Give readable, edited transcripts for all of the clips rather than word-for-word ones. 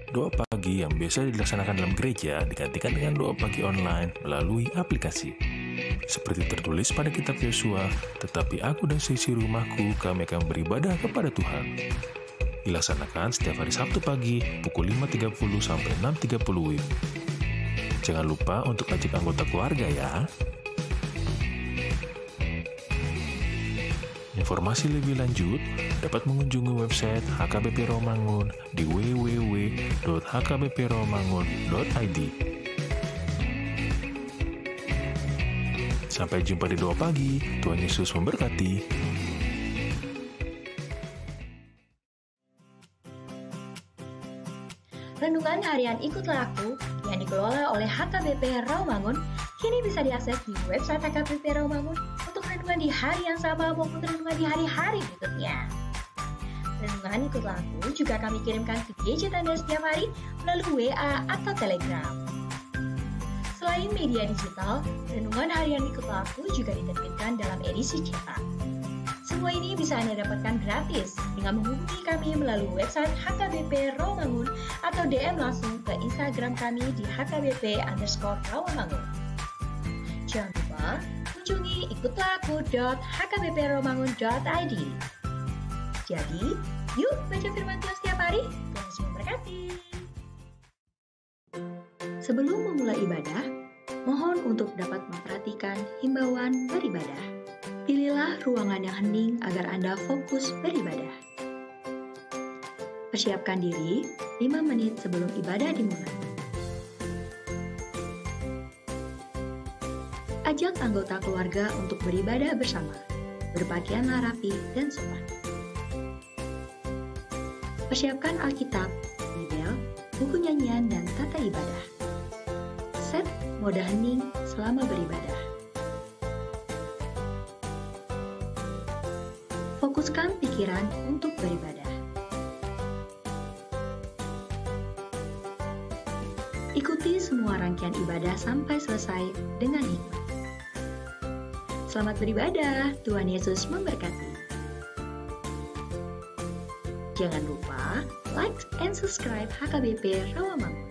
Doa pagi yang biasa dilaksanakan dalam gereja digantikan dengan doa pagi online melalui aplikasi. Seperti tertulis pada kitab Yosua, tetapi aku dan seisi rumahku kami akan beribadah kepada Tuhan. Dilaksanakan setiap hari Sabtu pagi pukul 5.30 sampai 6.30 WIB. Jangan lupa untuk ajak anggota keluarga ya. Informasi lebih lanjut dapat mengunjungi website HKBP Romangun di www.hkbpromangun.id. Sampai jumpa di doa pagi. Tuhan Yesus memberkati. Renungan harian Ikutlah Aku yang dikelola oleh HKBP Romangun kini bisa diakses di website HKBP Romangun untuk renungan di hari yang sama maupun renungan di hari-hari berikutnya. Renungan Ikutlah Aku juga kami kirimkan ke gadget Anda setiap hari melalui WA atau Telegram. Selain media digital, renungan harian Ikutlah Aku juga diterbitkan dalam edisi cetak. Semua ini bisa Anda dapatkan gratis dengan menghubungi kami melalui website HKBP Romangun atau DM langsung ke Instagram kami di HKBP_Romangun. Jangan lupa kunjungi ikutlahku.hkbpromangun.id. Jadi, yuk baca firman Tuhan setiap hari. Tuhan Yesus memberkati. Sebelum memulai ibadah, mohon untuk dapat memperhatikan himbauan beribadah. Pilihlah ruangan yang hening agar Anda fokus beribadah. Persiapkan diri 5 menit sebelum ibadah dimulai. Ajak anggota keluarga untuk beribadah bersama. Berpakaianlah rapi dan sopan. Persiapkan Alkitab, Bibel, buku nyanyian, dan tata ibadah. Set mode hening selama beribadah. Fokuskan pikiran untuk beribadah. Ikuti semua rangkaian ibadah sampai selesai dengan hikmat. Selamat beribadah, Tuhan Yesus memberkati. Jangan lupa like and subscribe HKBP Rawamangun.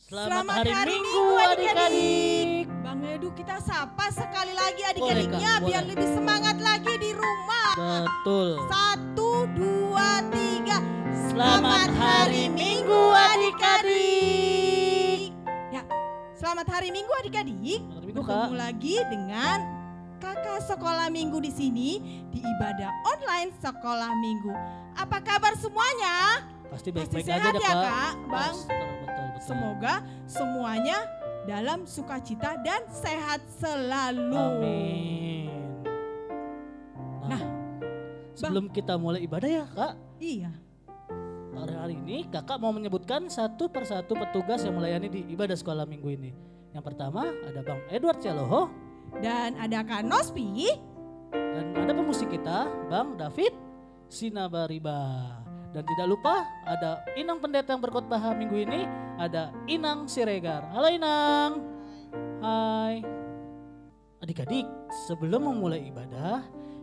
Selamat hari Minggu adik-adik. Bang Edu, kita sapa sekali lagi adik-adiknya biar lebih semangat lagi di rumah. Betul. 1, 2, 3. Selamat hari Minggu adik-adik. Ya, selamat hari Minggu adik-adik. Selamat Minggu, Bertemu Kak. lagi dengan kakak sekolah minggu di sini di ibadah online sekolah minggu. Apa kabar semuanya? Pasti baik-baik Pasti aja sehat deh, ya, Kak. Kak, Bang? Betul. Semoga semuanya dalam sukacita dan sehat selalu. Amin. Nah, sebelum kita mulai ibadah ya, Kak. Iya. Hari ini Kakak mau menyebutkan satu persatu petugas yang melayani di ibadah sekolah minggu ini. Yang pertama ada Bang Edward Celoho. Dan ada Kak Nospi. Dan ada pemusik kita, Bang David Sinabariba. Dan tidak lupa ada Inang pendeta yang berkhotbah minggu ini, ada Inang Siregar. Halo Inang. Hai. Adik-adik, sebelum memulai ibadah,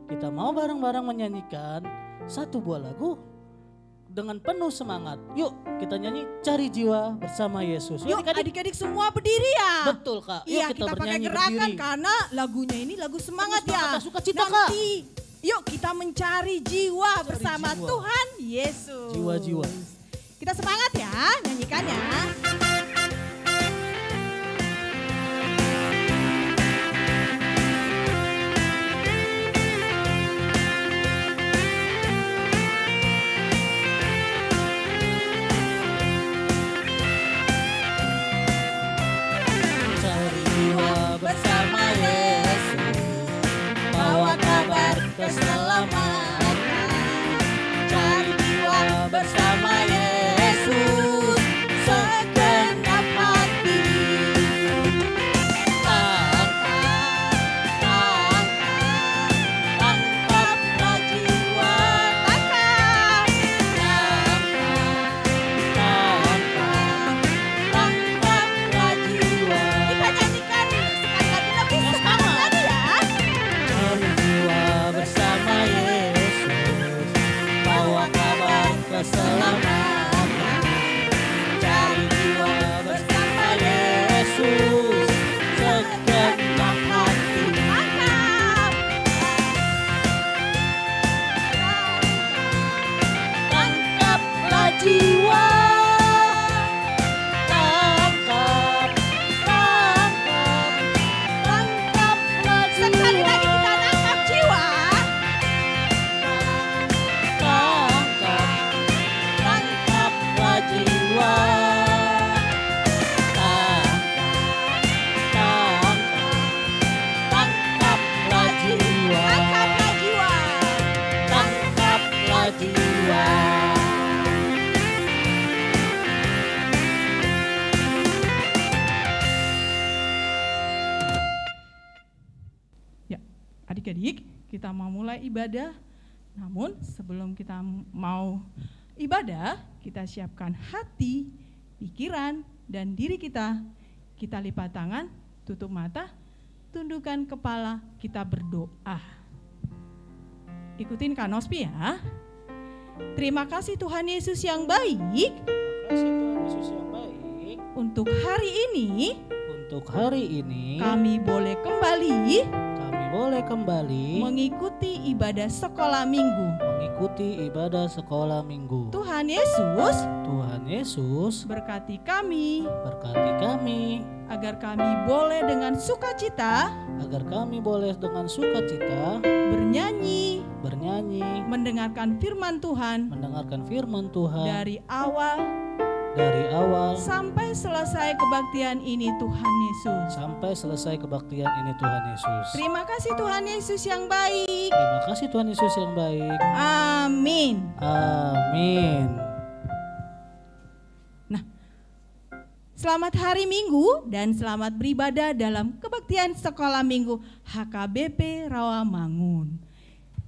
kita mau bareng-bareng menyanyikan satu buah lagu dengan penuh semangat. Yuk kita nyanyi Cari Jiwa bersama Yesus. Yuk adik-adik semua berdiri ya. Betul Kak. Iya, Yuk kita pakai bernyanyi gerakan berdiri. karena lagunya ini lagu semangat ya. Sukacita Kak. Yuk kita mencari jiwa bersama jiwa. Tuhan Yesus. Jiwa-jiwa. Kita semangat ya nyanyikannya. Cari jiwa bersama Yesus, bawa kabar keselamatan. Cari jiwa bersama Yesus, segenap hati. Adik-adik, kita mau mulai ibadah. Namun sebelum kita mau ibadah, kita siapkan hati, pikiran, dan diri kita. Kita lipat tangan, tutup mata, tundukkan kepala, kita berdoa. Ikutin Kak Nospi ya. Terima kasih Tuhan Yesus yang baik. Terima kasih Tuhan Yesus yang baik. Untuk hari ini, kami boleh kembali mengikuti ibadah sekolah minggu. Tuhan Yesus berkati kami agar kami boleh dengan sukacita bernyanyi mendengarkan firman Tuhan dari awal sampai selesai kebaktian ini Tuhan Yesus. Terima kasih Tuhan Yesus yang baik. Amin. Nah, selamat hari Minggu dan selamat beribadah dalam kebaktian sekolah minggu HKBP Rawamangun.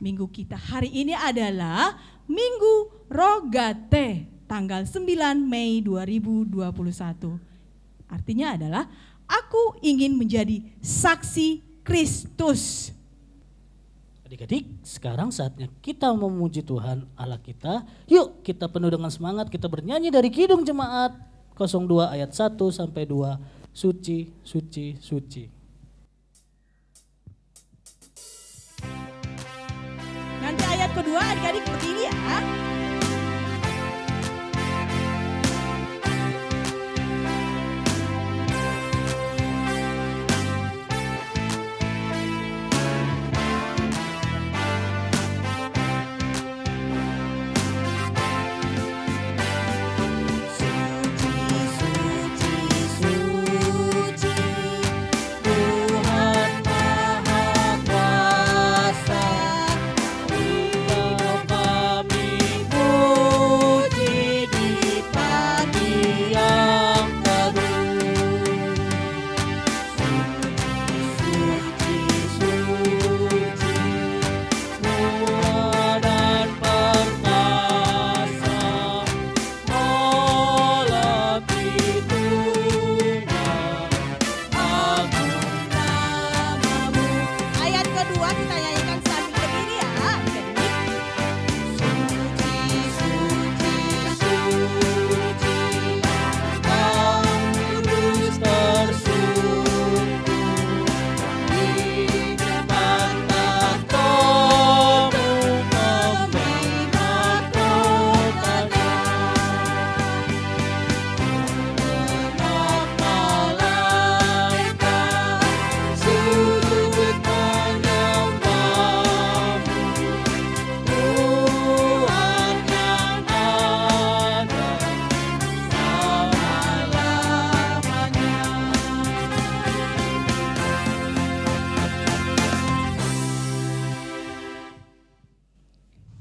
Minggu kita hari ini adalah Minggu Rogate, tanggal 9 Mei 2021. Artinya adalah aku ingin menjadi saksi Kristus. Adik-adik, sekarang saatnya kita memuji Tuhan Allah kita. Yuk kita penuh dengan semangat, kita bernyanyi dari Kidung Jemaat 02 ayat 1 sampai 2. Suci, suci, suci. Nanti ayat kedua adik-adik berdiri ya.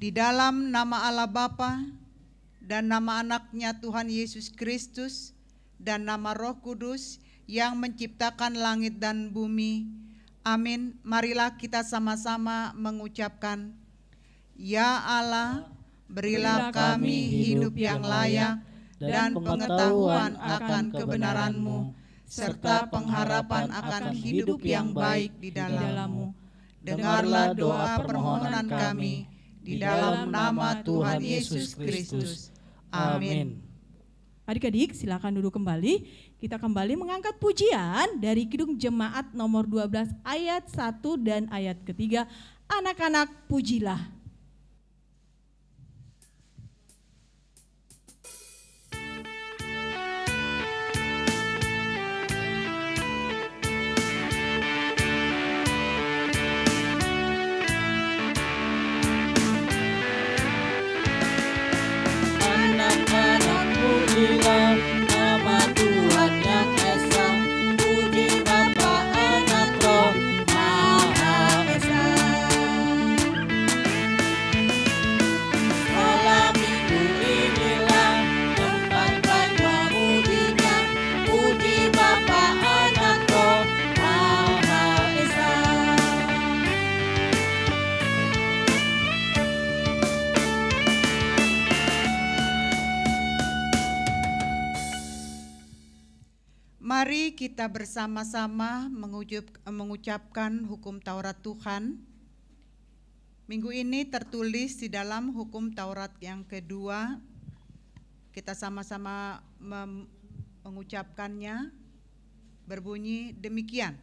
Di dalam nama Allah Bapa dan nama anaknya Tuhan Yesus Kristus dan nama Roh Kudus yang menciptakan langit dan bumi. Amin. Marilah kita sama-sama mengucapkan, Ya Allah, berilah kami hidup yang layak dan pengetahuan akan kebenaran-Mu, serta pengharapan akan hidup yang baik di dalam-Mu. Dengarlah doa permohonan kami di dalam nama Tuhan Yesus Kristus. Amin. Adik-adik silakan duduk kembali. Kita kembali mengangkat pujian dari Kidung Jemaat nomor 12 ayat 1 dan ayat ketiga. Anak-anak pujilah. Pujilah nama Tuhan yang esa, puji Bapa, Anak, Roh Maha Esa. Mari kita bersama-sama mengucapkan hukum Taurat Tuhan. Minggu ini tertulis di dalam hukum Taurat yang kedua. Kita sama-sama mengucapkannya, berbunyi demikian.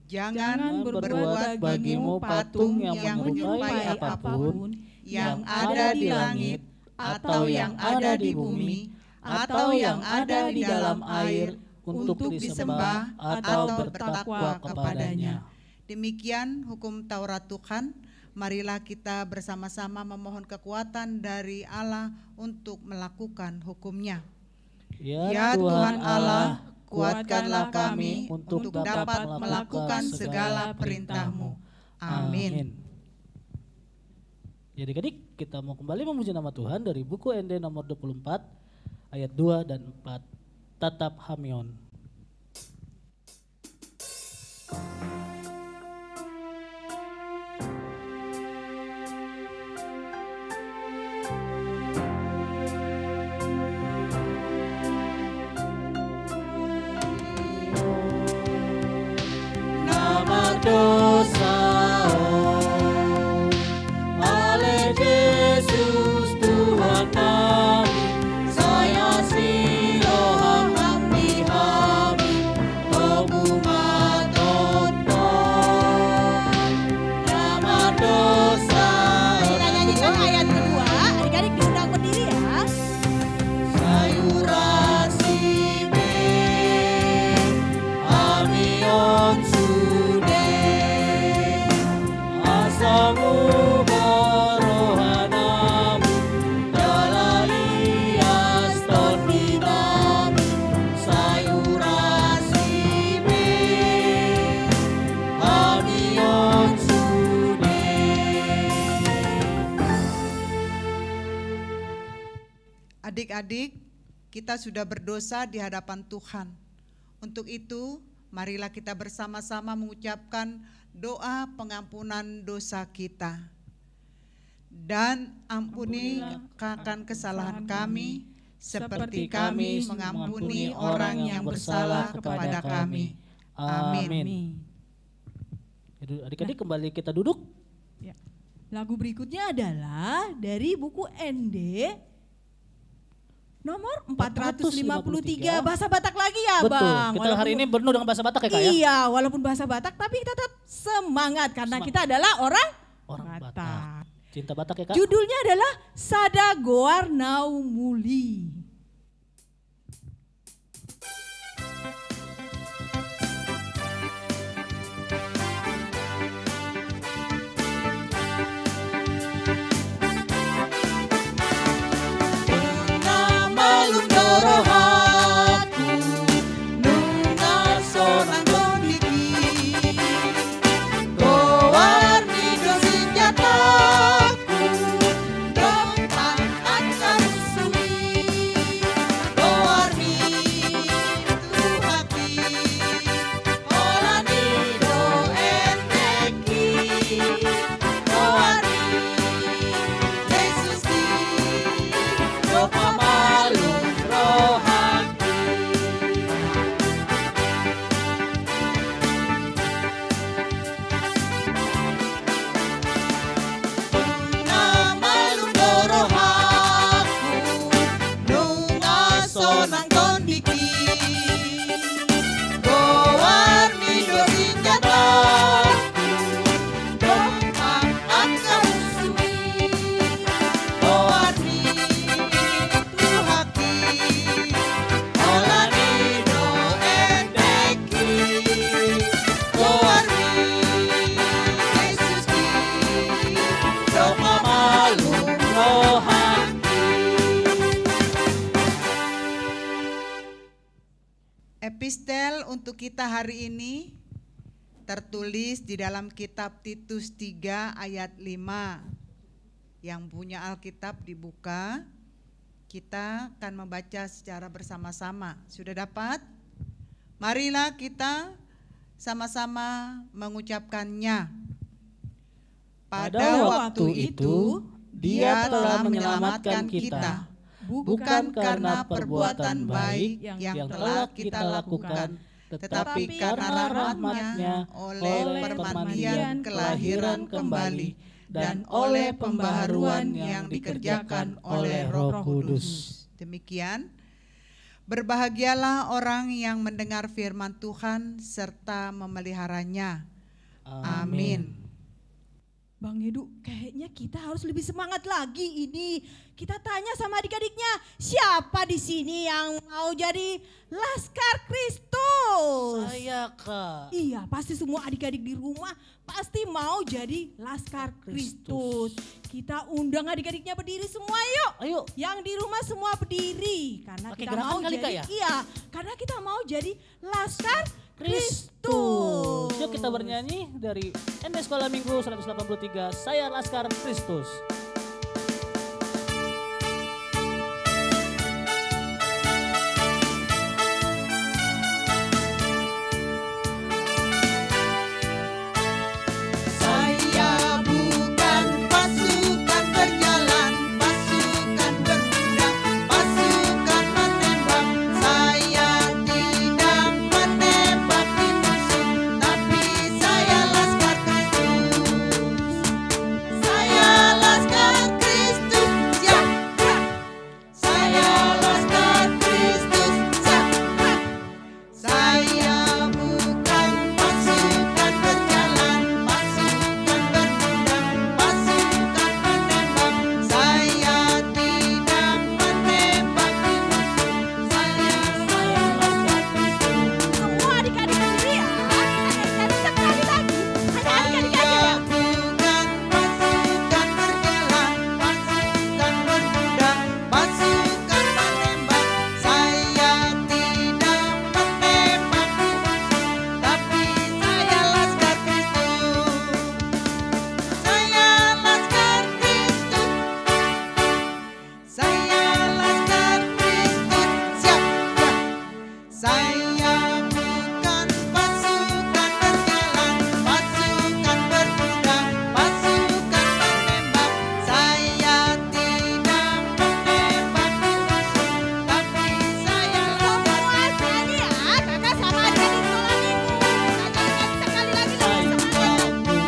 Jangan berbuat bagimu patung yang menyerupai apapun yang ada di langit atau yang ada di bumi atau yang ada di dalam air untuk disembah atau bertakwa kepadanya. Demikian hukum Taurat Tuhan. Marilah kita bersama-sama memohon kekuatan dari Allah untuk melakukan hukumnya. Ya Tuhan Allah, kuatkanlah kami untuk dapat melakukan segala perintah-Mu. Amin. Jadi adik-adik, kita mau kembali memuji nama Tuhan dari buku ND nomor 24 ayat 2 dan 4. Tatap Hamion. Dosa oleh Yesus Tuhan kami, saya siroham hamdi tobu matoton nama dosa. Kita nyanyikan ayat kedua, adik-adik diundang berdiri ya. Sayuran sibe amion Asamu barohanamu dalalias tondinamu sayuran sibe hamion sude. Adik-adik, kita sudah berdosa di hadapan Tuhan. Untuk itu, marilah kita bersama-sama mengucapkan doa pengampunan dosa kita. Dan ampuni akan kesalahan kami, seperti kami mengampuni orang yang bersalah kepada kami. Amin. Adik-adik kembali kita duduk. Ya. Lagu berikutnya adalah dari buku ND nomor 453, bahasa Batak lagi ya. Betul. Bang. Kita hari ini penuh dengan bahasa Batak ya Kak ya? Iya, walaupun bahasa Batak tapi tetap semangat karena kita adalah orang Batak. Cinta Batak ya Kak? Judulnya adalah Sada Goar Nau Muli. Epistel untuk kita hari ini tertulis di dalam kitab Titus 3 ayat 5. Yang punya Alkitab dibuka, kita akan membaca secara bersama-sama. Sudah dapat? Marilah kita sama-sama mengucapkannya. Pada waktu itu, Dia telah menyelamatkan kita bukan karena perbuatan baik yang telah kita lakukan, tetapi karena rahmat-Nya oleh permandian kelahiran kembali dan oleh pembaharuan yang dikerjakan oleh Roh Kudus. Demikian, berbahagialah orang yang mendengar firman Tuhan serta memeliharanya. Amin. Bang Edu, kayaknya kita harus lebih semangat lagi ini. Kita tanya sama adik-adiknya, siapa di sini yang mau jadi Laskar Kristus? Saya, Kak. Iya, pasti semua adik-adik di rumah pasti mau jadi Laskar Kristus. Kita undang adik-adiknya berdiri semua, yuk. Ayo. Yang di rumah semua berdiri karena Pakai kita gerakan mau kali, jadi Kak, ya? iya, karena kita mau jadi Laskar Kristus. Kristus. Yuk kita bernyanyi dari ND Sekolah Minggu 183, Saya Laskar Kristus. Saya bukan pasukan berjalan, pasukan berkuda, pasukan menembak. Saya tidak menembak di musuh, tapi saya Laskar Kristus. Saya Laskar Kristus, siap gerak. Saya Laskar Kristus, siap gerak. Saya bukan pasukan berjalan, pasukan berkuda, pasukan menembak. Saya tidak menembak di musuh, saya Laskar Kristus. Semua adik-adik berdiri ya. Kita nyanyi sekali lagi. Hanya adik-adik aja ya. Saya bukan pasukan berjalan, pasukan berkuda, pasukan menembak. Saya tidak menembak di musuh, tapi saya Laskar Kristus. Saya Laskar Kristus. Saya Laskar Kristus. Siap gerak. Saya bukan pasukan berjalan, pasukan berkuda, pasukan menembak. Saya tidak menembak di musuh, tapi saya Laskar Semua nyanyi ya. Kakak sama adik-adik sekolah minggu. Kita nyanyikan sekali lagi lebih Saya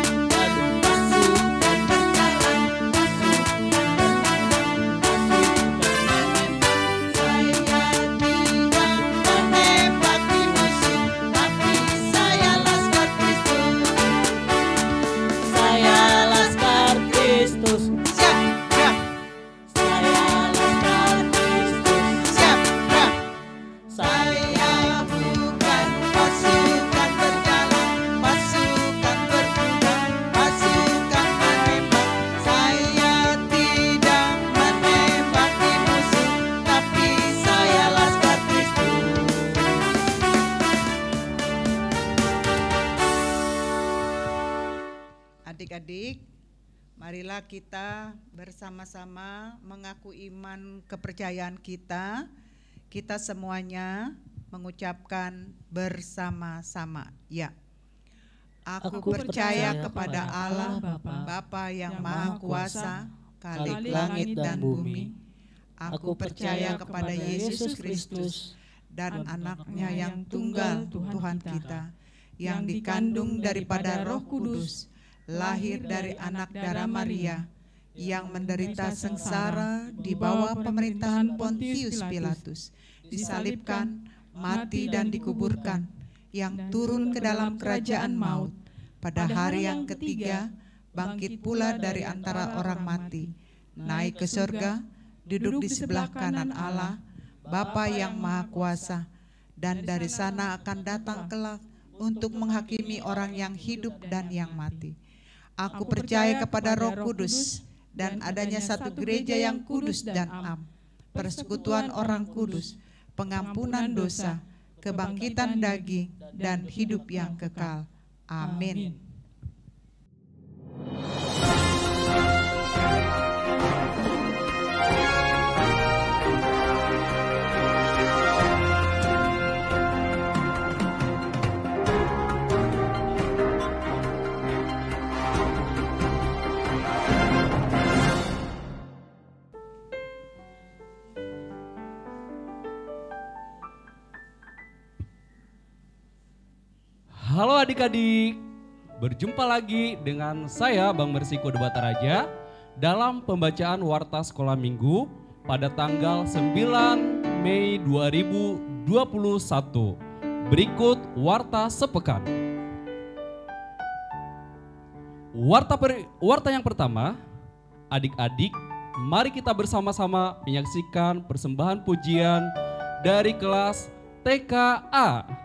semangat. bukan pasukan berjalan, pasukan berkuda, pasukan menembak. Saya tidak menembak di musuh, tapi saya Laskar Kristus. Saya Laskar Kristus. Siap gerak. Saya Laskar Kristus. Siap gerak. Saya Saya bukan pasukan berjalan, pasukan berkuda, pasukan menembak. Saya tidak menembak di musuh, tapi saya Laskar Kristus. Adik-adik, marilah kita bersama-sama mengaku iman kepercayaan kita. Kita semuanya mengucapkan bersama-sama, ya. Aku percaya kepada Allah, Bapa yang Maha Kuasa, Khalik langit dan bumi. Aku percaya kepada Yesus Kristus dan anaknya yang tunggal Tuhan kita, yang dikandung daripada Roh Kudus, lahir dari anak darah Maria, yang menderita sengsara di bawah pemerintahan Pontius Pilatus, disalibkan, mati dan dikuburkan, yang turun ke dalam kerajaan maut, pada hari yang ketiga bangkit pula dari antara orang mati, naik ke surga, duduk di sebelah kanan Allah, Bapa yang Maha Kuasa, dan dari sana akan datang kelak untuk menghakimi orang yang hidup dan yang mati. Aku percaya kepada Roh Kudus dan adanya satu gereja yang kudus dan am, persekutuan orang kudus, pengampunan dosa, kebangkitan daging, dan hidup yang kekal. Amin. Halo adik-adik, berjumpa lagi dengan saya Bang Mersiko Debata Raja dalam pembacaan Warta Sekolah Minggu pada tanggal 9 Mei 2021. Berikut Warta Sepekan. Warta yang pertama, adik-adik, mari kita bersama-sama menyaksikan persembahan pujian dari kelas TKA.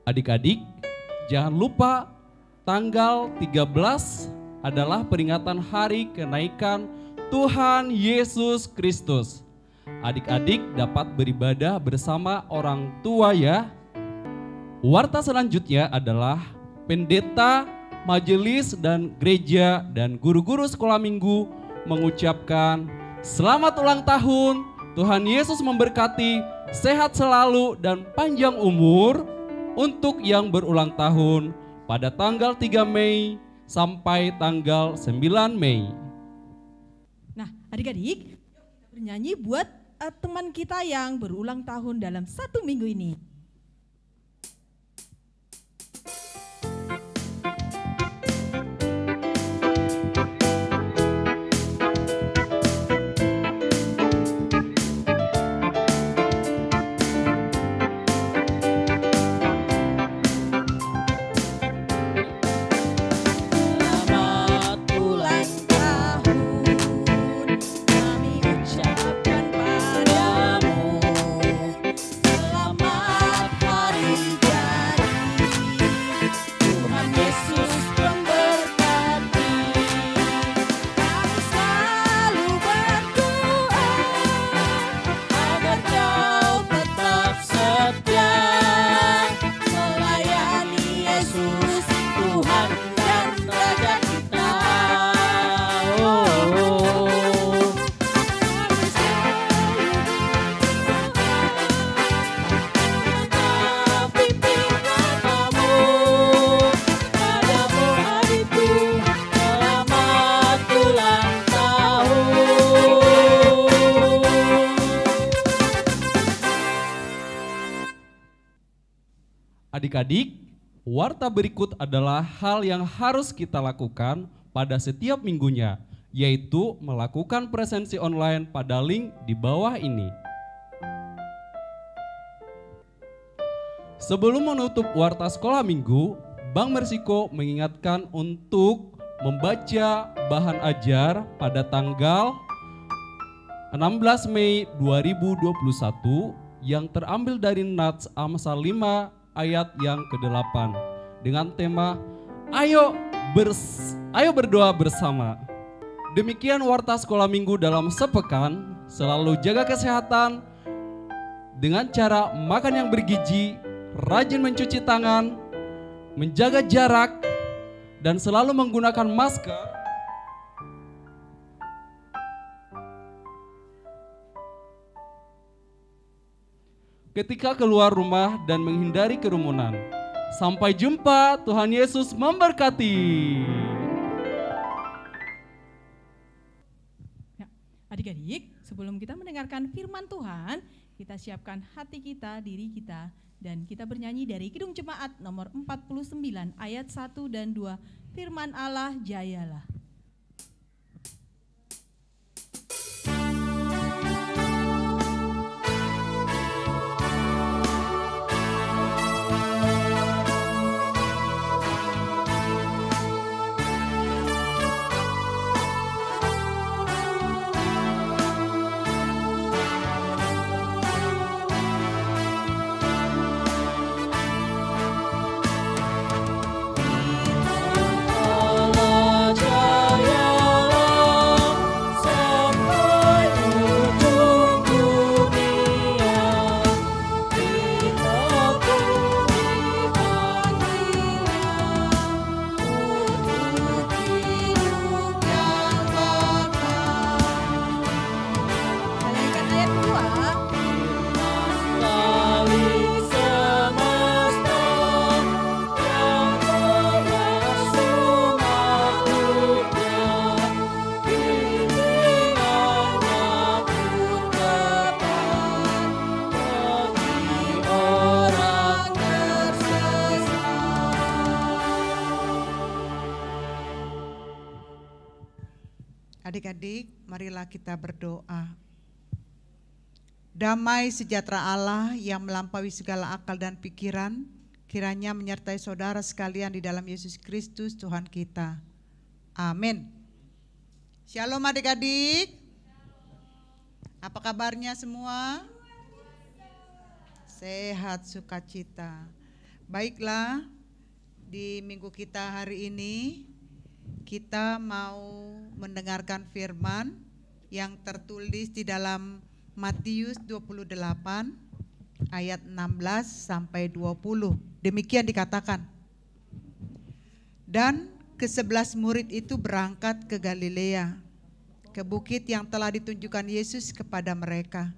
Adik-adik, jangan lupa tanggal 13 adalah peringatan hari kenaikan Tuhan Yesus Kristus. Adik-adik dapat beribadah bersama orang tua ya. Warta selanjutnya adalah pendeta, majelis, dan gereja dan guru-guru sekolah minggu mengucapkan selamat ulang tahun, Tuhan Yesus memberkati, sehat selalu dan panjang umur untuk yang berulang tahun pada tanggal 3 Mei sampai tanggal 9 Mei. Nah, adik-adik, kita bernyanyi buat teman kita yang berulang tahun dalam 1 minggu ini. Selamat Adik-adik, warta berikut adalah hal yang harus kita lakukan pada setiap minggunya, yaitu melakukan presensi online pada link di bawah ini. Sebelum menutup warta sekolah minggu, Bank Mersiko mengingatkan untuk membaca bahan ajar pada tanggal 16 Mei 2021 yang terambil dari Nats Amsal 5 ayat yang ke-8 dengan tema Ayo berdoa bersama. Demikian warta sekolah minggu dalam sepekan. Selalu jaga kesehatan dengan cara makan yang bergizi, rajin mencuci tangan, menjaga jarak, dan selalu menggunakan masker. Ketika keluar rumah dan menghindari kerumunan. Sampai jumpa, Tuhan Yesus memberkati. Ya, adik-adik, sebelum kita mendengarkan firman Tuhan, kita siapkan hati kita, diri kita, dan kita bernyanyi dari Kidung Jemaat nomor 49 ayat 1 dan 2, firman Allah jayalah. Adik-adik, marilah kita berdoa. Damai sejahtera Allah yang melampaui segala akal dan pikiran, kiranya menyertai saudara sekalian di dalam Yesus Kristus Tuhan kita. Amin. Shalom adik-adik. Apa kabarnya semua? Sehat, sukacita. Baiklah, di minggu kita hari ini kita mau mendengarkan firman yang tertulis di dalam Matius 28 ayat 16 sampai 20. Demikian dikatakan. Dan ke-11 murid itu berangkat ke Galilea, ke bukit yang telah ditunjukkan Yesus kepada mereka.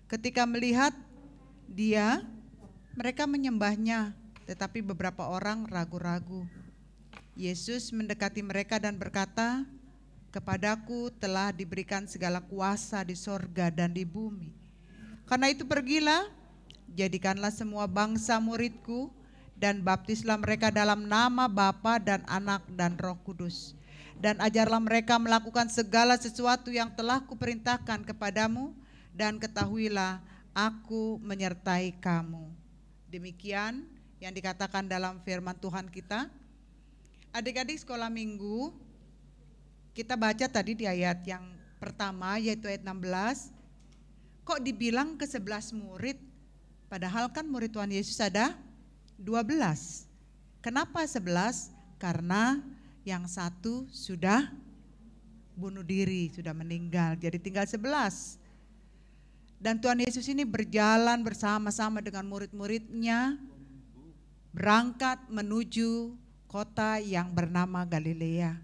Ketika melihat Dia, mereka menyembahnya, tetapi beberapa orang ragu-ragu. Yesus mendekati mereka dan berkata, "Kepadaku telah diberikan segala kuasa di sorga dan di bumi. Karena itu pergilah, jadikanlah semua bangsa muridku, dan baptislah mereka dalam nama Bapa dan Anak dan Roh Kudus. Dan ajarlah mereka melakukan segala sesuatu yang telah kuperintahkan kepadamu, dan ketahuilah aku menyertai kamu." Demikian yang dikatakan dalam firman Tuhan kita. Adik-adik sekolah minggu, kita baca tadi di ayat yang pertama yaitu ayat 16. Kok dibilang ke-11 murid? Padahal kan murid Tuhan Yesus ada 12. Kenapa 11? Karena yang satu sudah bunuh diri, sudah meninggal, jadi tinggal 11. Dan Tuhan Yesus ini berjalan bersama-sama dengan murid-muridnya, berangkat menuju kota yang bernama Galilea.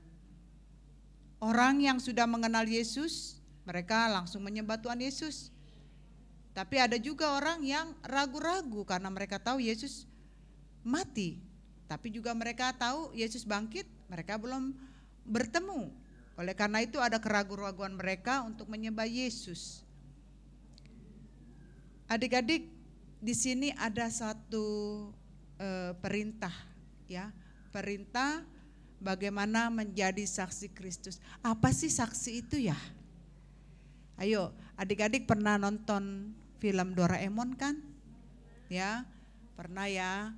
Orang yang sudah mengenal Yesus, mereka langsung menyembah Tuhan Yesus. Tapi ada juga orang yang ragu-ragu karena mereka tahu Yesus mati. Tapi juga mereka tahu Yesus bangkit, mereka belum bertemu. Oleh karena itu ada keraguan-raguan mereka untuk menyembah Yesus. Adik-adik, di sini ada satu perintah, ya, perintah bagaimana menjadi saksi Kristus. Apa sih saksi itu ya? Ayo, adik-adik pernah nonton film Doraemon kan? Ya, pernah ya.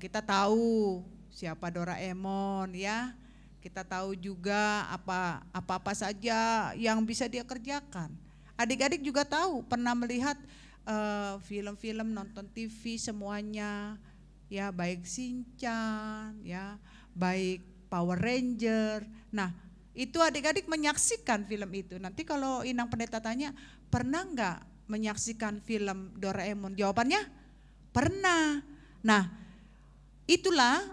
Kita tahu siapa Doraemon ya. Kita tahu juga apa saja yang bisa dia kerjakan. Adik-adik juga tahu, pernah melihat film-film, nonton TV semuanya, ya, baik Shinchan, ya, baik Power Ranger. Nah, itu adik-adik menyaksikan film itu. Nanti kalau Inang Pendeta tanya, pernah nggak menyaksikan film Doraemon? Jawabannya pernah. Nah, itulah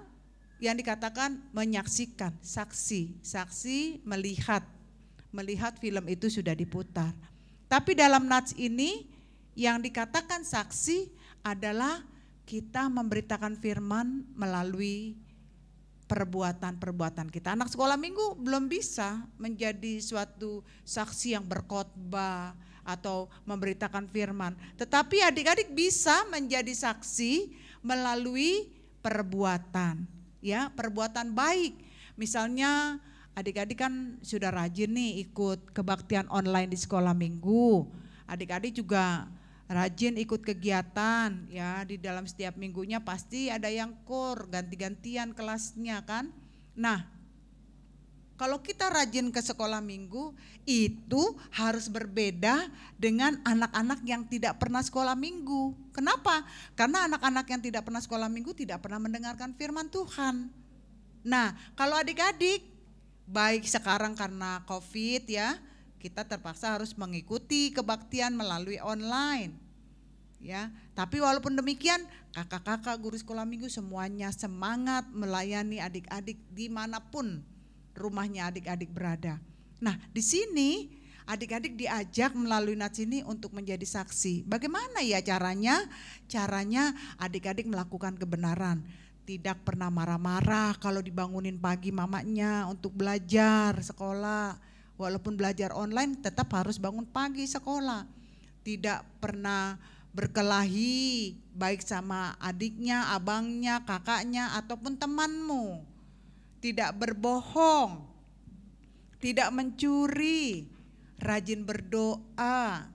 yang dikatakan menyaksikan, saksi melihat film itu sudah diputar. Tapi dalam nats ini yang dikatakan saksi adalah kita memberitakan firman melalui perbuatan-perbuatan kita. Anak sekolah minggu belum bisa menjadi suatu saksi yang berkhotbah atau memberitakan firman. Tetapi adik-adik bisa menjadi saksi melalui perbuatan, ya, perbuatan baik. Misalnya adik-adik kan sudah rajin nih ikut kebaktian online di sekolah minggu. Adik-adik juga rajin ikut kegiatan, ya, di dalam setiap minggunya pasti ada yang kor, ganti-gantian kelasnya kan. Nah, kalau kita rajin ke sekolah minggu itu harus berbeda dengan anak-anak yang tidak pernah sekolah minggu. Kenapa? Karena anak-anak yang tidak pernah sekolah minggu tidak pernah mendengarkan firman Tuhan. Nah, kalau adik-adik baik sekarang karena COVID, ya, kita terpaksa harus mengikuti kebaktian melalui online, ya. Tapi walaupun demikian, kakak-kakak guru sekolah minggu semuanya semangat melayani adik-adik dimanapun rumahnya adik-adik berada. Nah, di sini adik-adik diajak melalui nats ini untuk menjadi saksi. Bagaimana ya caranya? Caranya adik-adik melakukan kebenaran. Tidak pernah marah-marah kalau dibangunin pagi mamanya untuk belajar sekolah. Walaupun belajar online tetap harus bangun pagi sekolah. Tidak pernah berkelahi baik sama adiknya, abangnya, kakaknya ataupun temanmu. Tidak berbohong, tidak mencuri, rajin berdoa,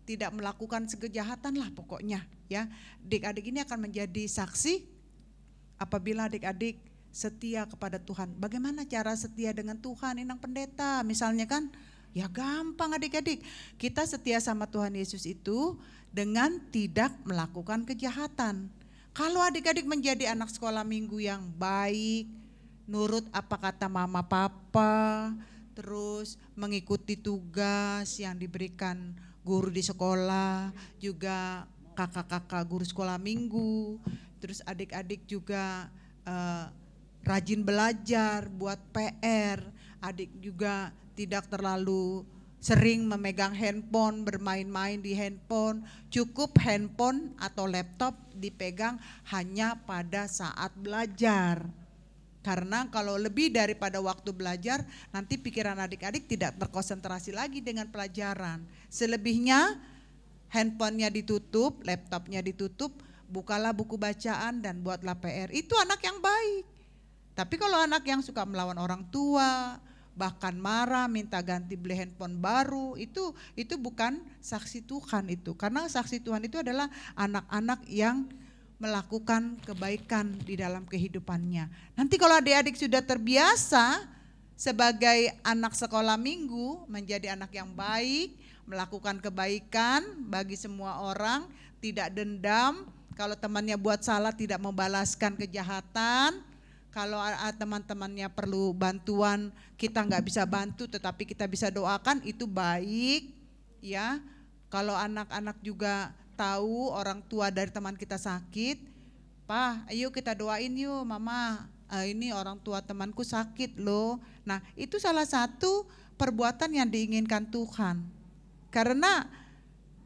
tidak melakukan kejahatan lah pokoknya, ya. Adik-adik ini akan menjadi saksi apabila adik-adik setia kepada Tuhan. Bagaimana cara setia dengan Tuhan, Inang Pendeta? Misalnya kan, ya gampang adik-adik. Kita setia sama Tuhan Yesus itu dengan tidak melakukan kejahatan. Kalau adik-adik menjadi anak sekolah minggu yang baik, nurut apa kata mama papa, terus mengikuti tugas yang diberikan guru di sekolah, juga kakak-kakak guru sekolah minggu, terus adik-adik juga rajin belajar, buat PR, adik juga tidak terlalu sering memegang handphone, bermain-main di handphone, cukup handphone atau laptop dipegang hanya pada saat belajar. Karena kalau lebih daripada waktu belajar, nanti pikiran adik-adik tidak terkonsentrasi lagi dengan pelajaran. Selebihnya handphonenya ditutup, laptopnya ditutup, bukalah buku bacaan dan buatlah PR. Itu anak yang baik. Tapi kalau anak yang suka melawan orang tua, bahkan marah, minta ganti beli handphone baru, itu bukan saksi Tuhan itu. Karena saksi Tuhan itu adalah anak-anak yang melakukan kebaikan di dalam kehidupannya. Nanti kalau adik-adik sudah terbiasa sebagai anak sekolah minggu, menjadi anak yang baik, melakukan kebaikan bagi semua orang, tidak dendam, kalau temannya buat salah tidak membalaskan kejahatan, kalau teman-temannya perlu bantuan kita nggak bisa bantu tetapi kita bisa doakan, itu baik, ya. Kalau anak-anak juga tahu orang tua dari teman kita sakit, "Pak, ayo kita doain yuk mama, ini orang tua temanku sakit loh." Nah, itu salah satu perbuatan yang diinginkan Tuhan. Karena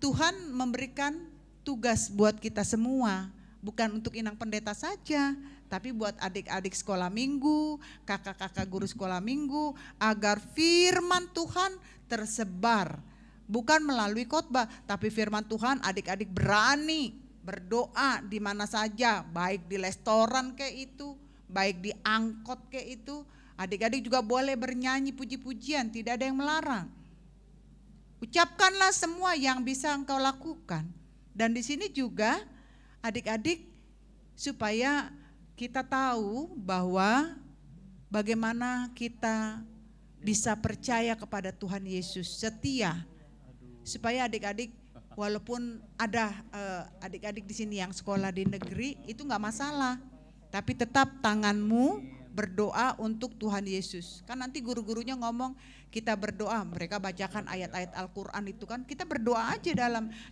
Tuhan memberikan tugas buat kita semua, bukan untuk Inang Pendeta saja, tapi buat adik-adik sekolah minggu, kakak-kakak guru sekolah minggu, agar firman Tuhan tersebar. Bukan melalui khotbah, tapi firman Tuhan adik-adik berani berdoa di mana saja, baik di restoran kayak itu, baik di angkot kayak itu. Adik-adik juga boleh bernyanyi puji-pujian, tidak ada yang melarang. Ucapkanlah semua yang bisa engkau lakukan. Dan di sini juga adik-adik supaya kita tahu bahwa bagaimana kita bisa percaya kepada Tuhan Yesus, setia. Supaya adik-adik, walaupun ada adik-adik di sini yang sekolah di negeri, itu enggak masalah. Tapi tetap tanganmu berdoa untuk Tuhan Yesus. Kan nanti guru-gurunya ngomong kita berdoa, mereka bacakan ayat-ayat Al-Quran itu kan, kita berdoa aja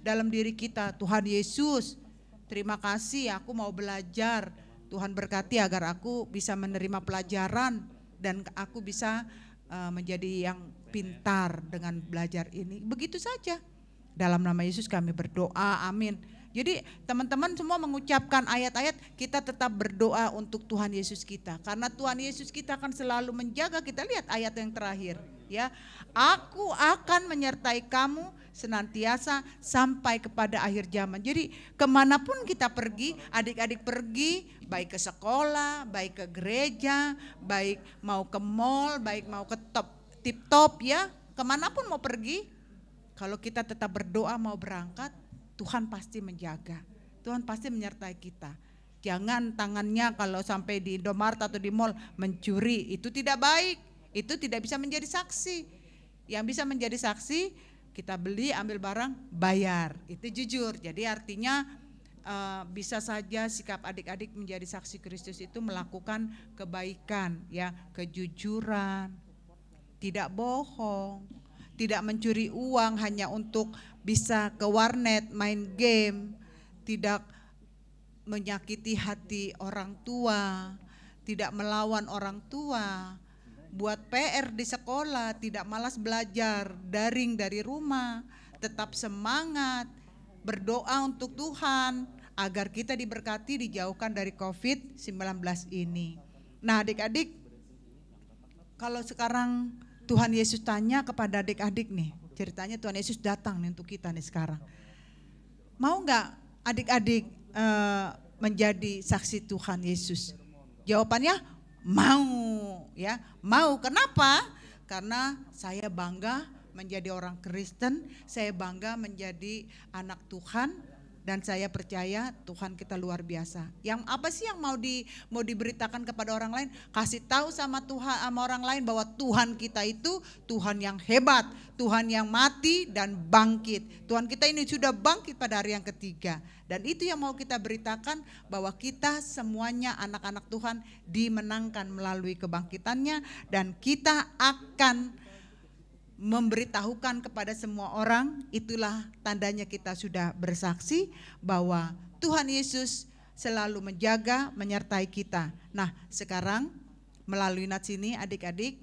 dalam diri kita. Tuhan Yesus, terima kasih aku mau belajar. Tuhan berkati agar aku bisa menerima pelajaran dan aku bisa menjadi yang pintar dengan belajar ini. Begitu saja. Dalam nama Yesus kami berdoa, amin. Jadi teman-teman semua mengucapkan ayat-ayat, kita tetap berdoa untuk Tuhan Yesus kita. Karena Tuhan Yesus kita akan selalu menjaga kita. Lihat ayat yang terakhir ya. Aku akan menyertai kamu senantiasa sampai kepada akhir zaman. Jadi kemanapun kita pergi, adik-adik pergi, baik ke sekolah, baik ke gereja, baik mau ke mall, baik mau ke tip-top ya. Kemanapun mau pergi, kalau kita tetap berdoa mau berangkat, Tuhan pasti menjaga, Tuhan pasti menyertai kita. Jangan tangannya kalau sampai di Indomaret atau di mall mencuri, itu tidak baik, itu tidak bisa menjadi saksi. Yang bisa menjadi saksi, kita beli, ambil barang, bayar, itu jujur. Jadi artinya bisa saja sikap adik-adik menjadi saksi Kristus itu melakukan kebaikan, ya, kejujuran, tidak bohong, tidak mencuri uang hanya untuk bisa ke warnet, main game, tidak menyakiti hati orang tua, tidak melawan orang tua, buat PR di sekolah, tidak malas belajar daring dari rumah, tetap semangat, berdoa untuk Tuhan agar kita diberkati, dijauhkan dari COVID-19 ini. Nah adik-adik, kalau sekarang Tuhan Yesus tanya kepada adik-adik nih, ceritanya Tuhan Yesus datang nih untuk kita nih sekarang. Mau nggak adik-adik menjadi saksi Tuhan Yesus? Jawabannya mau, ya, mau. Kenapa? Karena saya bangga menjadi orang Kristen, saya bangga menjadi anak Tuhan. Dan saya percaya Tuhan kita luar biasa. Yang apa sih yang mau diberitakan kepada orang lain? Kasih tahu sama Tuhan, sama orang lain bahwa Tuhan kita itu Tuhan yang hebat, Tuhan yang mati dan bangkit. Tuhan kita ini sudah bangkit pada hari yang ketiga. Dan itu yang mau kita beritakan, bahwa kita semuanya anak-anak Tuhan dimenangkan melalui kebangkitannya, dan kita akan memberitahukan kepada semua orang. Itulah tandanya kita sudah bersaksi bahwa Tuhan Yesus selalu menjaga, menyertai kita. Nah sekarang melalui nats ini adik-adik,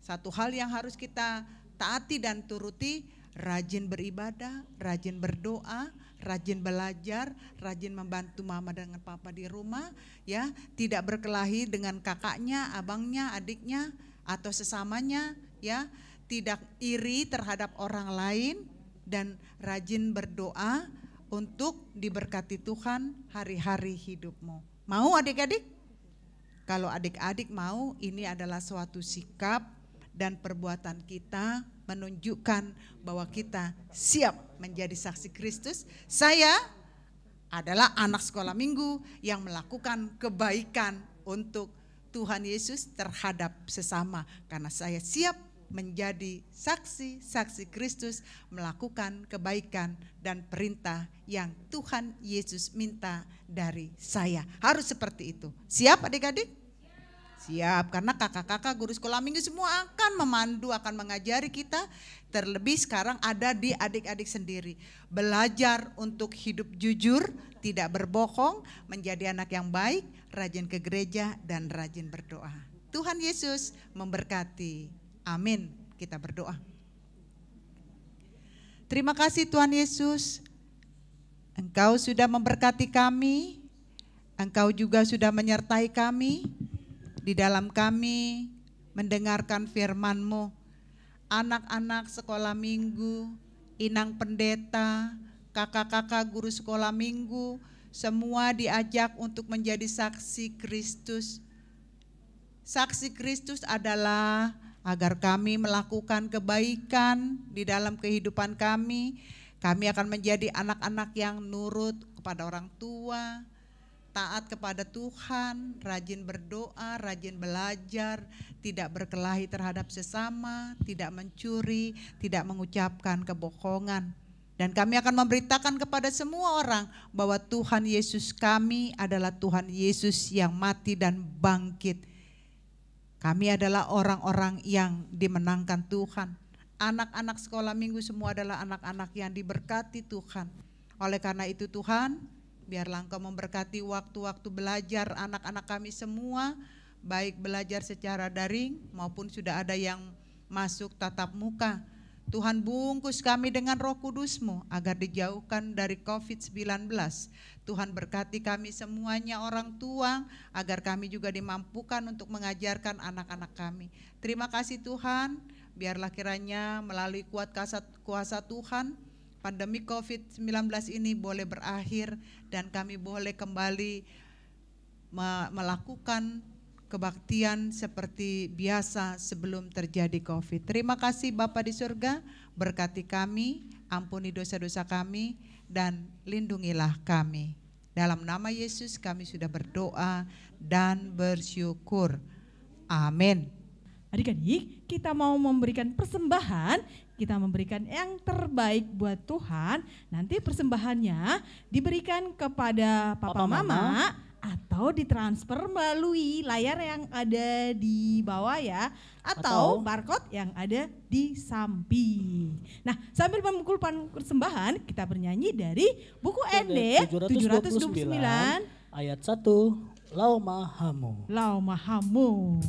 satu hal yang harus kita taati dan turuti, rajin beribadah, rajin berdoa, rajin belajar, rajin membantu mama dengan papa di rumah, ya, tidak berkelahi dengan kakaknya, abangnya, adiknya atau sesamanya, ya. Tidak iri terhadap orang lain, dan rajin berdoa untuk diberkati Tuhan hari-hari hidupmu. Mau adik-adik? Kalau adik-adik mau, ini adalah suatu sikap dan perbuatan kita menunjukkan bahwa kita siap menjadi saksi Kristus. Saya adalah anak sekolah minggu yang melakukan kebaikan untuk Tuhan Yesus terhadap sesama, karena saya siap menjadi saksi Kristus, melakukan kebaikan dan perintah yang Tuhan Yesus minta dari saya. Harus seperti itu. Siap adik-adik? Siap, karena kakak-kakak guru sekolah minggu semua akan memandu, akan mengajari kita. Terlebih sekarang ada di adik-adik sendiri. Belajar untuk hidup jujur, tidak berbohong, menjadi anak yang baik, rajin ke gereja dan rajin berdoa. Tuhan Yesus memberkati. Amin. Kita berdoa. Terima kasih Tuhan Yesus. Engkau sudah memberkati kami. Engkau juga sudah menyertai kami. Di dalam kami mendengarkan firman-Mu. Anak-anak sekolah minggu, inang pendeta, kakak-kakak guru sekolah minggu, semua diajak untuk menjadi saksi Kristus. Saksi Kristus adalah agar kami melakukan kebaikan di dalam kehidupan kami. Kami akan menjadi anak-anak yang nurut kepada orang tua, taat kepada Tuhan, rajin berdoa, rajin belajar, tidak berkelahi terhadap sesama, tidak mencuri, tidak mengucapkan kebohongan. Dan kami akan memberitakan kepada semua orang bahwa Tuhan Yesus kami adalah Tuhan Yesus yang mati dan bangkit. Kami adalah orang-orang yang dimenangkan Tuhan. Anak-anak sekolah minggu semua adalah anak-anak yang diberkati Tuhan. Oleh karena itu Tuhan, biarlah Engkau memberkati waktu-waktu belajar anak-anak kami semua, baik belajar secara daring maupun sudah ada yang masuk tatap muka. Tuhan, bungkus kami dengan Roh Kudus-Mu agar dijauhkan dari COVID-19. Tuhan, berkati kami semuanya orang tua agar kami juga dimampukan untuk mengajarkan anak-anak kami. Terima kasih Tuhan, biarlah kiranya melalui kuasa Tuhan, pandemi COVID-19 ini boleh berakhir dan kami boleh kembali melakukan kebaktian seperti biasa sebelum terjadi COVID. Terima kasih Bapa di surga, berkati kami, ampuni dosa-dosa kami, dan lindungilah kami. Dalam nama Yesus kami sudah berdoa dan bersyukur. Amin. Adik-adik, kita mau memberikan persembahan, kita memberikan yang terbaik buat Tuhan. Nanti persembahannya diberikan kepada Papa Mama atau ditransfer melalui layar yang ada di bawah ya, atau barcode yang ada di samping. Nah, sambil mengumpulkan persembahan, kita bernyanyi dari buku ND 729 ayat 1, Lau Mahamu. Lau Mahamu.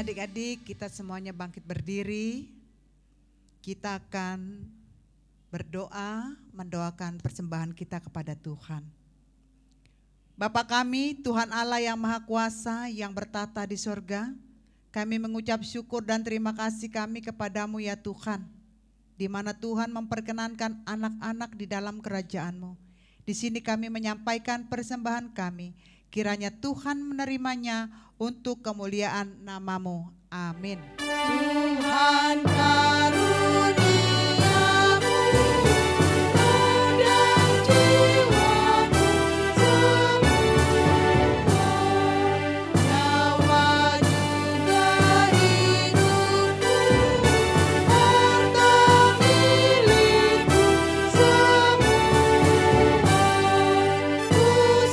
Adik-adik, kita semuanya bangkit berdiri. Kita akan berdoa, mendoakan persembahan kita kepada Tuhan. Bapa kami, Tuhan Allah yang Maha Kuasa, yang bertata di sorga, kami mengucap syukur dan terima kasih kami kepadamu ya Tuhan, di mana Tuhan memperkenankan anak-anak di dalam kerajaan-Mu. Di sini kami menyampaikan persembahan kami, kiranya Tuhan menerimanya untuk kemuliaan nama-Mu. Amin. Tuhan karuniamu dan jiwamu semua, nyawa juga hidupku, harta milikku semua, ku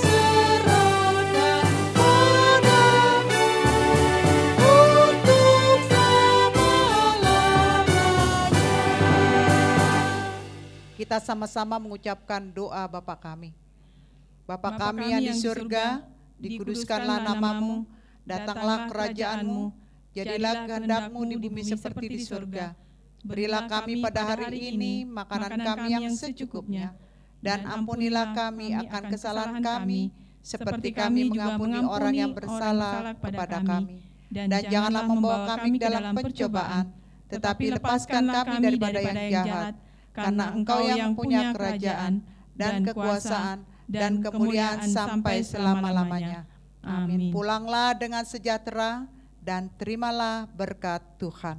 serahkan padamu untuk selama-lamanya. Kita sama-sama mengucapkan doa Bapa kami. Bapa kami yang di surga, dikuduskanlah nama-Mu, datanglah kerajaan-Mu, Jadilah kehendak-Mu di bumi seperti di surga. Berilah kami pada hari ini makanan kami yang secukupnya, dan ampunilah kami akan kesalahan kami, seperti kami mengampuni orang yang bersalah kepada kami. Dan janganlah membawa kami ke dalam pencobaan, tetapi lepaskan kami daripada yang jahat, karena Engkau yang punya kerajaan, dan kekuasaan, dan kemuliaan sampai selama-lamanya. Amin. Pulanglah dengan sejahtera, dan terimalah berkat Tuhan.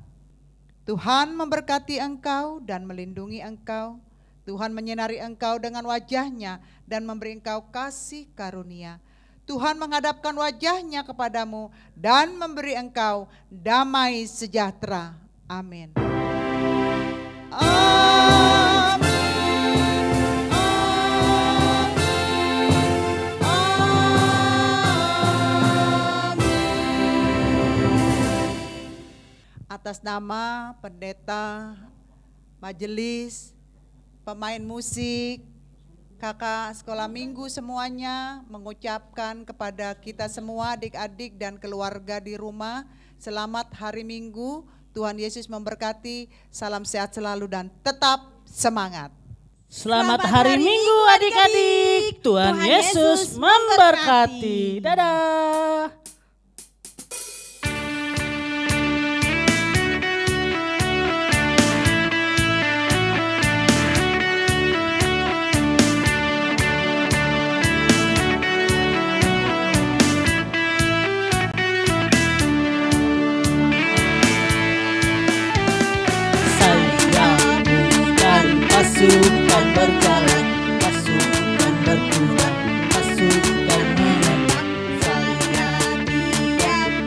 Tuhan memberkati engkau dan melindungi engkau. Tuhan menyinari engkau dengan wajah-Nya dan memberi engkau kasih karunia. Tuhan menghadapkan wajah-Nya kepadamu dan memberi engkau damai sejahtera. Amin. Atas nama pendeta, majelis, pemain musik, kakak sekolah minggu semuanya mengucapkan kepada kita semua adik-adik dan keluarga di rumah, selamat hari Minggu, Tuhan Yesus memberkati, salam sehat selalu dan tetap semangat. Selamat hari Minggu adik-adik, Tuhan Yesus memberkati. Dadah. Pasukan berjalan, pasukan berkuda, pasukan menembak. Saya tidak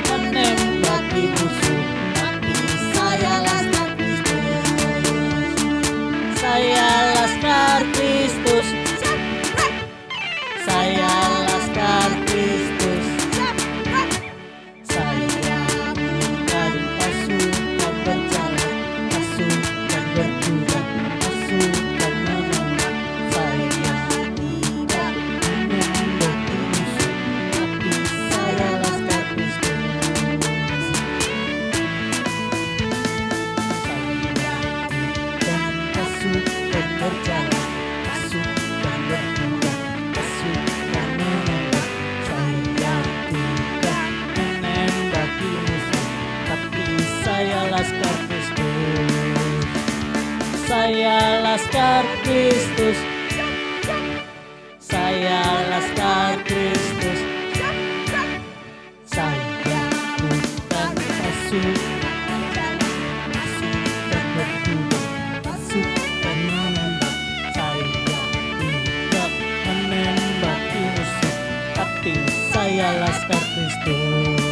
menembaki musuh, tapi saya laskar Kristus. Saya laskar Kristus. Saya laskar Kristus. Saya bukan pasukan berjalan, pasukan berkuda, pasukan menembak. Saya tidak menembaki musuh, tapi saya laskar Kristus. Saya bukan pasukan berjalan, pasukan berkuda, pasukan menembak. Saya tidak menembaki musuh, tapi saya laskar Kristus. Saya laskar Kristus. Saya laskar Kristus. Saya bukan pasukan berkuda, pasukan menembak. Saya tidak menembaki musuh, tapi saya laskar Kristus.